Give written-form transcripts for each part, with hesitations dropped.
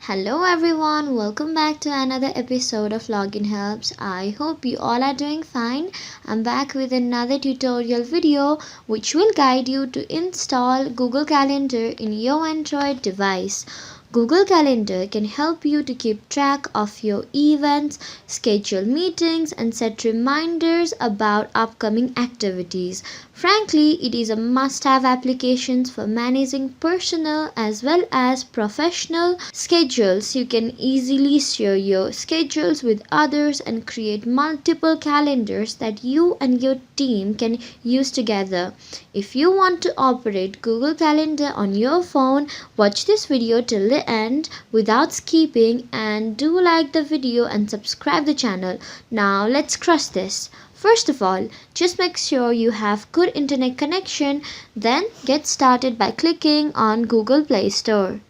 Hello everyone, welcome back to another episode of Login Helps. I hope you all are doing fine. I'm back with another tutorial video which will guide you to install Google Calendar in your Android device. Google Calendar can help you to keep track of your events, schedule meetings, and set reminders about upcoming activities. Frankly, it is a must-have application for managing personal as well as professional schedules. You can easily share your schedules with others and create multiple calendars that you and your team can use together. If you want to operate Google Calendar on your phone, watch this video till the end without skipping, and do like the video and subscribe the channel. Now let's crush this. First of all, just make sure you have good internet connection, then get started by clicking on Google Play Store.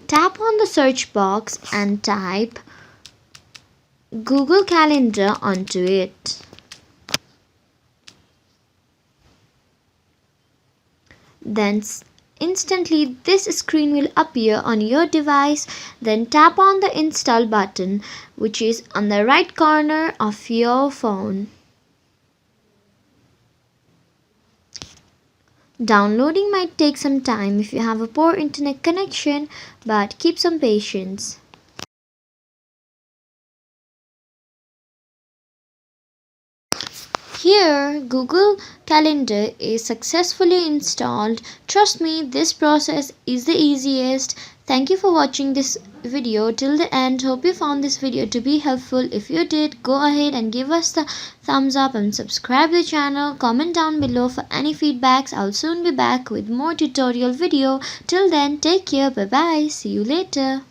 Tap on the search box and type Google Calendar onto it. Then instantly this screen will appear on your device. Then tap on the install button, which is on the right corner of your phone. Downloading might take some time if you have a poor internet connection, but keep some patience. Here, Google Calendar is successfully installed. Trust me, this process is the easiest. Thank you for watching this video till the end. Hope you found this video to be helpful. If you did, go ahead and give us the thumbs up and subscribe the channel. Comment down below for any feedbacks. I'll soon be back with more tutorial video. Till then, take care. Bye bye. See you later.